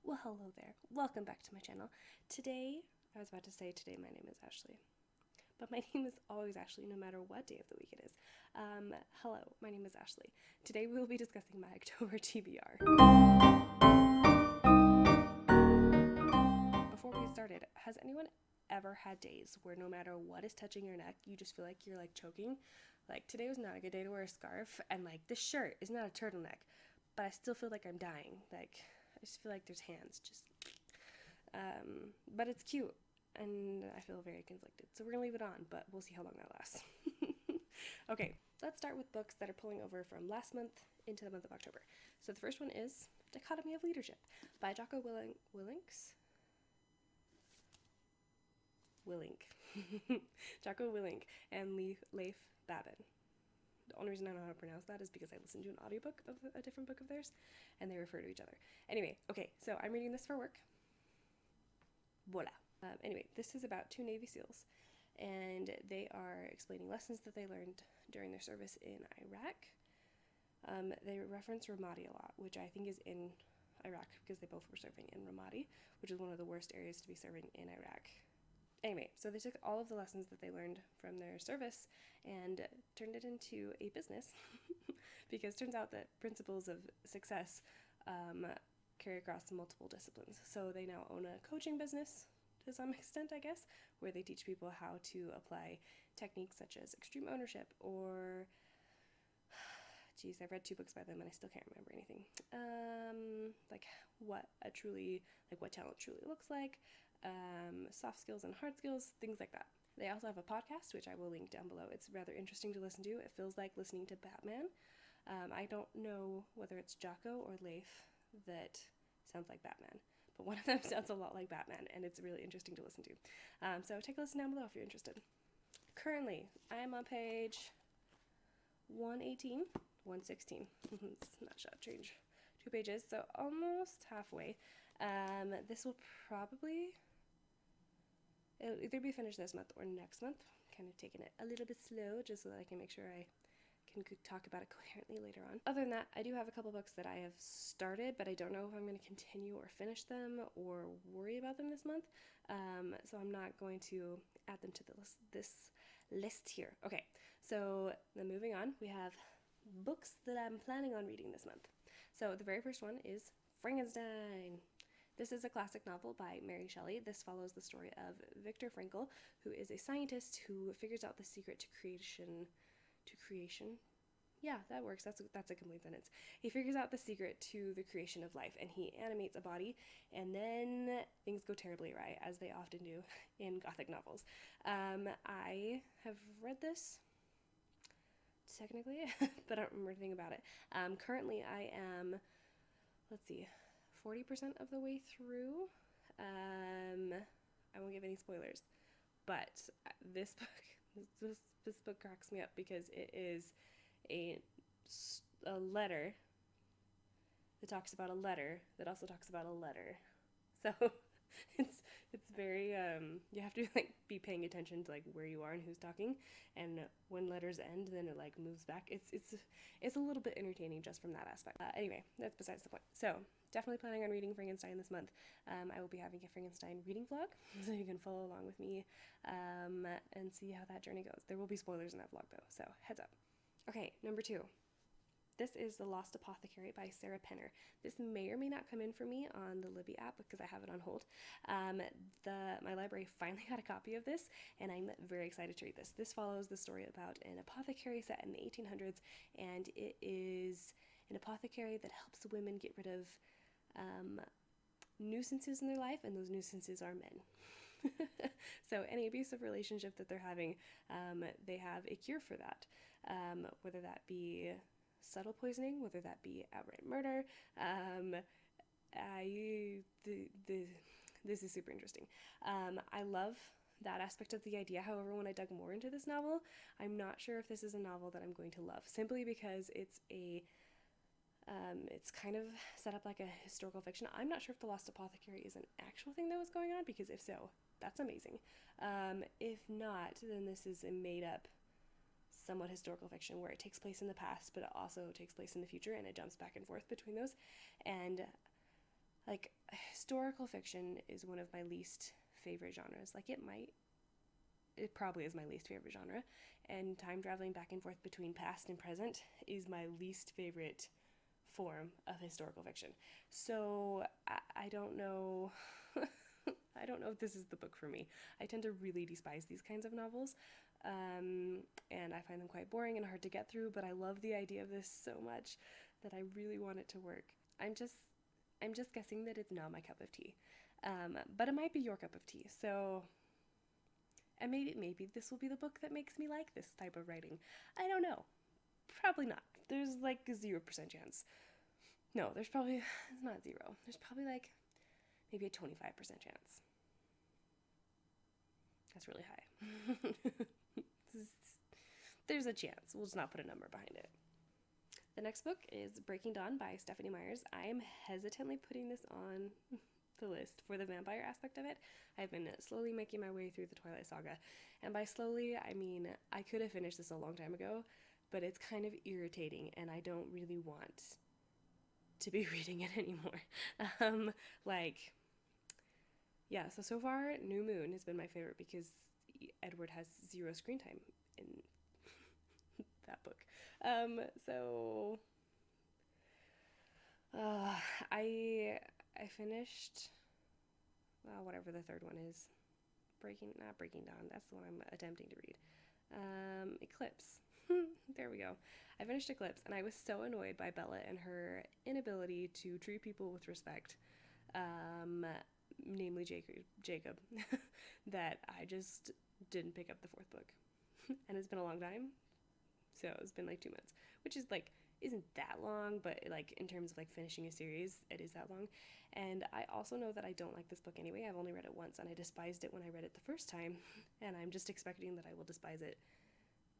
Well, hello there. Welcome back to my channel. Today, I was about to say today my name is Ashley, but my name is always Ashley no matter what day of the week it is. Hello, my name is Ashley. Today we will be discussing my October TBR. Before we get started, has anyone ever had days where no matter what is touching your neck, you just feel like you're choking? Like today was not a good day to wear a scarf, and this shirt is not a turtleneck, but I still feel like I'm dying. I just feel like there's hands but it's cute and I feel very conflicted. So we're gonna leave it on, but we'll see how long that lasts. Okay, let's start with books that are pulling over from last month into the month of October. So the first one is Dichotomy of Leadership by Jocko Willink. Jocko Willink and Leif Babin. The only reason I know how to pronounce that is because I listened to an audiobook of a different book of theirs, and they refer to each other. Anyway, okay, so I'm reading this for work. Voila. Anyway, this is about two Navy SEALs, and they are explaining lessons that they learned during their service in Iraq. They reference Ramadi a lot, which I think is in Iraq because they both were serving in Ramadi, which is one of the worst areas to be serving in Iraq. Anyway, so they took all of the lessons that they learned from their service and turned it into a business because it turns out that principles of success carry across multiple disciplines. So they now own a coaching business to some extent, I guess, where they teach people how to apply techniques such as extreme ownership or geez, I've read 2 books by them and I still can't remember anything. What talent truly looks like, soft skills and hard skills, things like that. They also have a podcast, which I will link down below. It's rather interesting to listen to. It feels like listening to Batman. I don't know whether it's Jocko or Leif that sounds like Batman, but one of them sounds a lot like Batman, and it's really interesting to listen to. So take a listen down below if you're interested. Currently, I am on page 118, 116. Snapshot change 2 pages, so almost halfway. This will it'll either be finished this month or next month. Kind of taking it a little bit slow just so that I can make sure I can talk about it coherently later on. Other than that, I do have a couple books that I have started, but I don't know if I'm going to continue or finish them or worry about them this month. So I'm not going to add them to this list here. Okay, so then moving on, we have books that I'm planning on reading this month. So the very first one is Frankenstein. This is a classic novel by Mary Shelley. This follows the story of Viktor Frankl, who is a scientist who figures out the secret to creation. Yeah, that works. That's a complete sentence. He figures out the secret to the creation of life, and he animates a body, and then things go terribly awry, as they often do in Gothic novels. I have read this technically, but I don't remember anything about it. Currently, I am, 40% of the way through. I won't give any spoilers, but this book cracks me up because it is a letter that talks about a letter that also talks about a letter. So it's very you have to be paying attention to where you are and who's talking, and when letters end then it moves back. It's a little bit entertaining just from that aspect. Anyway, that's besides the point. So definitely planning on reading Frankenstein this month. I will be having a Frankenstein reading vlog so you can follow along with me and see how that journey goes. There will be spoilers in that vlog though, so heads up. Okay, number 2. This is The Lost Apothecary by Sarah Penner. This may or may not come in for me on the Libby app because I have it on hold. My library finally got a copy of this, and I'm very excited to read this. This follows the story about an apothecary set in the 1800s, and it is an apothecary that helps women get rid of nuisances in their life, and those nuisances are men. So any abusive relationship that they're having, they have a cure for that, whether that be subtle poisoning, whether that be outright murder. This is super interesting. I love that aspect of the idea. However, when I dug more into this novel, I'm not sure if this is a novel that I'm going to love, simply because it's kind of set up like a historical fiction. I'm not sure if The Lost Apothecary is an actual thing that was going on, because if so, that's amazing. If not, then this is a made-up, somewhat historical fiction where it takes place in the past, but it also takes place in the future, and it jumps back and forth between those. And like, historical fiction is one of my least favorite genres. Like, it probably is my least favorite genre, and time traveling back and forth between past and present is my least favorite form of historical fiction. So I don't know. I don't know if this is the book for me. I tend to really despise these kinds of novels, and I find them quite boring and hard to get through. But I love the idea of this so much that I really want it to work. I'm just guessing that it's not my cup of tea, but it might be your cup of tea. So, and maybe this will be the book that makes me like this type of writing. I don't know. Probably not. There's like a 0% chance. No, it's not zero. There's probably like maybe a 25% chance. That's really high. There's a chance. We'll just not put a number behind it. The next book is Breaking Dawn by Stephanie Myers. I am hesitantly putting this on the list for the vampire aspect of it. I've been slowly making my way through the Twilight Saga. And by slowly, I mean I could have finished this a long time ago, but it's kind of irritating and I don't really want to be reading it anymore. So far, New Moon has been my favorite because Edward has 0 screen time in that book. So I finished whatever the third one is. Not Breaking Dawn. That's the one I'm attempting to read. Eclipse. There we go. I finished Eclipse, and I was so annoyed by Bella and her inability to treat people with respect, namely Jacob, that I just didn't pick up the 4th book. And it's been a long time, so it's been like 2 months, which is like isn't that long, but like in terms of like finishing a series, it is that long. And I also know that I don't like this book anyway. I've only read it once, and I despised it when I read it the first time, and I'm just expecting that I will despise it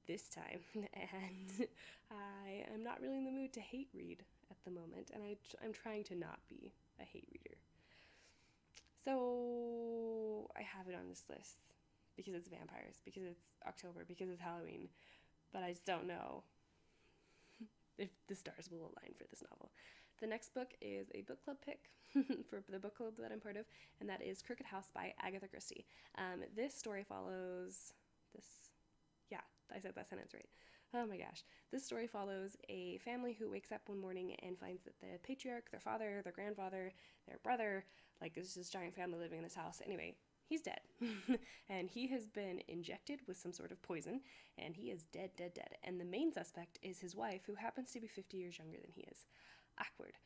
this time. And I am not really in the mood to hate read at the moment, and I'm trying to not be a hate reader. So I have it on this list because it's vampires, because it's October, because it's Halloween, but I just don't know if the stars will align for this novel. The next book is a book club pick for the book club that I'm part of, and that is Crooked House by Agatha Christie. This story follows this. Yeah, I said that sentence right. Oh my gosh. This story follows a family who wakes up one morning and finds that the patriarch, their father, their grandfather, their brother, like there's this giant family living in this house. Anyway, he's dead. And he has been injected with some sort of poison, and he is dead. And the main suspect is his wife, who happens to be 50 years younger than he is. Awkward.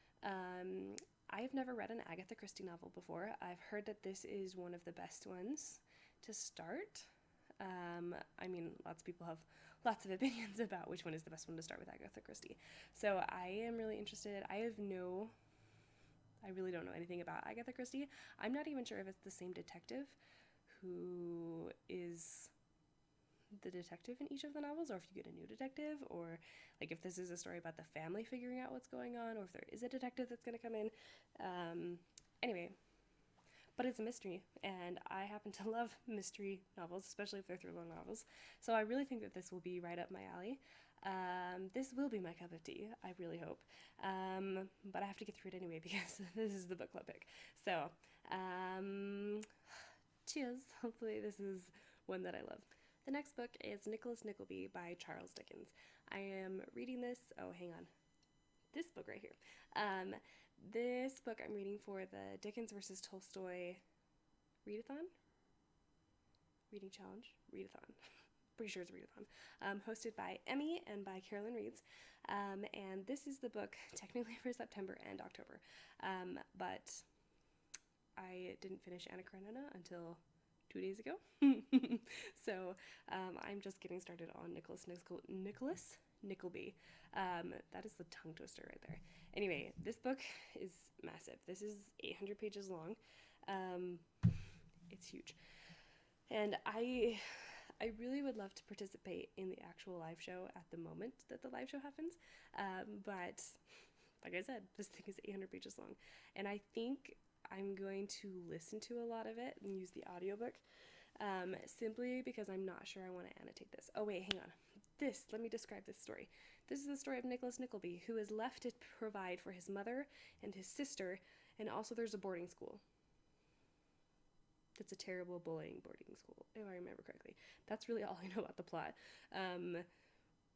I've never read an Agatha Christie novel before. I've heard that this is one of the best ones to start. I mean, lots of people have lots of opinions about which one is the best one to start with Agatha Christie. So I am really interested. I really don't know anything about Agatha Christie. I'm not even sure if it's the same detective who is the detective in each of the novels, or if you get a new detective, or like if this is a story about the family figuring out what's going on, or if there is a detective that's going to come in. Anyway, but it's a mystery, and I happen to love mystery novels, especially if they're thriller novels. So I really think that this will be right up my alley. This will be my cup of tea, I really hope. But I have to get through it anyway because this is the book club pick. So, cheers. Hopefully this is one that I love. The next book is Nicholas Nickleby by Charles Dickens. I am reading this. Oh, hang on. This book right here. This book I'm reading for the Dickens versus Tolstoy readathon? Reading challenge? Readathon. Pretty sure it's a readathon. Hosted by Emmy and by Carolyn Reeds. And this is the book technically for September and October. But I didn't finish Anna Karenina until 2 days ago. So I'm just getting started on Nicholas Nickleby. That is the tongue twister right there. Anyway, this book is massive. This is 800 pages long. It's huge. And I really would love to participate in the actual live show at the moment that the live show happens. But like I said, this thing is 800 pages long. And I think I'm going to listen to a lot of it and use the audiobook, simply because I'm not sure I want to annotate this. Oh wait, hang on. Let me describe this story. This is the story of Nicholas Nickleby, who is left to provide for his mother and his sister And also there's a boarding school. It's a terrible bullying boarding school, if I remember correctly. That's really all I know about the plot.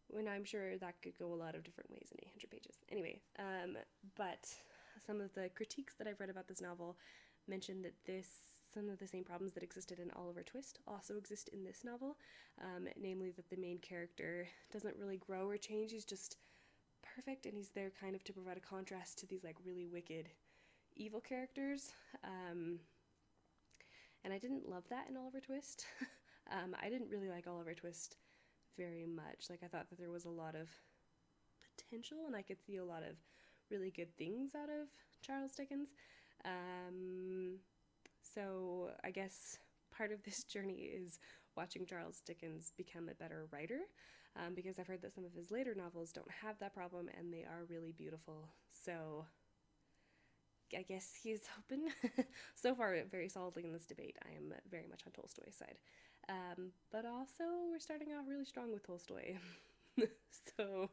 When I'm sure that could go a lot of different ways in 800 pages. Anyway, but some of the critiques that I've read about this novel mention that some of the same problems that existed in Oliver Twist also exist in this novel, namely that the main character doesn't really grow or change. He's just perfect, and he's there kind of to provide a contrast to these like really wicked evil characters. And I didn't love that in Oliver Twist. I didn't really like Oliver Twist very much. Like, I thought that there was a lot of potential, and I could see a lot of really good things out of Charles Dickens. So I guess part of this journey is watching Charles Dickens become a better writer, because I've heard that some of his later novels don't have that problem, and they are really beautiful. So I guess he's open. So far, very solidly in this debate, I am very much on Tolstoy's side. But also, we're starting off really strong with Tolstoy. So,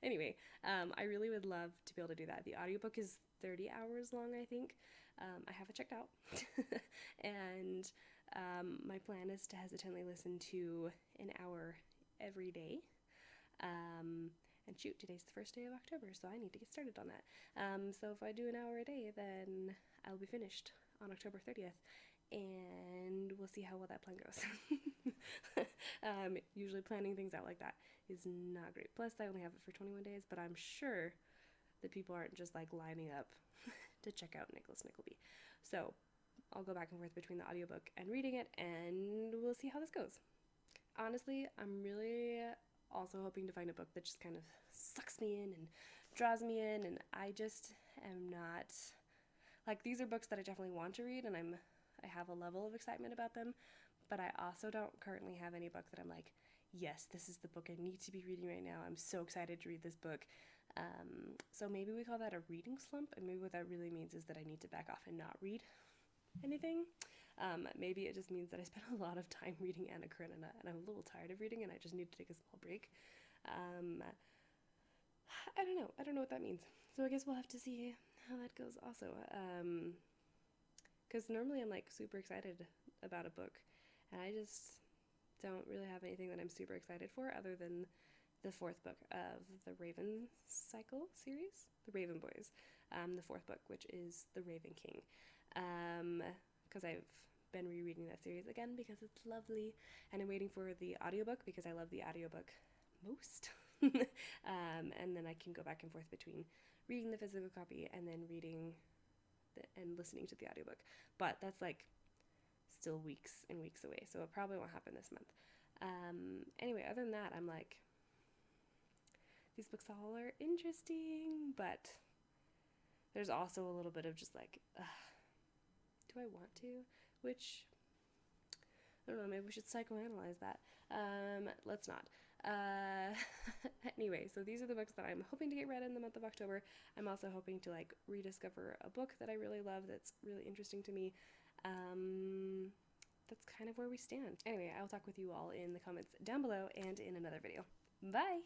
anyway, I really would love to be able to do that. The audiobook is 30 hours long, I think. I have it checked out. And my plan is to hesitantly listen to an hour every day. And shoot, today's the first day of October, so I need to get started on that. So if I do an hour a day, then I'll be finished on October 30th, and we'll see how well that plan goes. Usually planning things out like that is not great. Plus, I only have it for 21 days, but I'm sure that people aren't just like lining up to check out Nicholas Nickleby. So I'll go back and forth between the audiobook and reading it, and we'll see how this goes. Honestly, I'm really also hoping to find a book that just kind of sucks me in and draws me in, and I just am not, like, these are books that I definitely want to read, and I have a level of excitement about them, but I also don't currently have any book that I'm like, yes, this is the book I need to be reading right now. I'm so excited to read this book. So maybe we call that a reading slump, and maybe what that really means is that I need to back off and not read anything. Maybe it just means that I spent a lot of time reading Anna Karenina, and I'm a little tired of reading, and I just need to take a small break. I don't know. I don't know what that means. So I guess we'll have to see how that goes also. Because normally I'm like super excited about a book, and I just don't really have anything that I'm super excited for other than the fourth book of the Raven Cycle series, The Raven Boys, the fourth book, which is The Raven King. Because I've been rereading that series again because it's lovely, and I'm waiting for the audiobook because I love the audiobook most. And then I can go back and forth between reading the physical copy and then reading and listening to the audiobook. But that's like still weeks and weeks away, so it probably won't happen this month. Anyway, other than that, I'm like, these books all are interesting, but there's also a little bit of just like, do I want to? Which, I don't know, maybe we should psychoanalyze that. Let's not. Anyway, so these are the books that I'm hoping to get read in the month of October. I'm also hoping to like rediscover a book that I really love that's really interesting to me. That's kind of where we stand. Anyway, I'll talk with you all in the comments down below and in another video. Bye!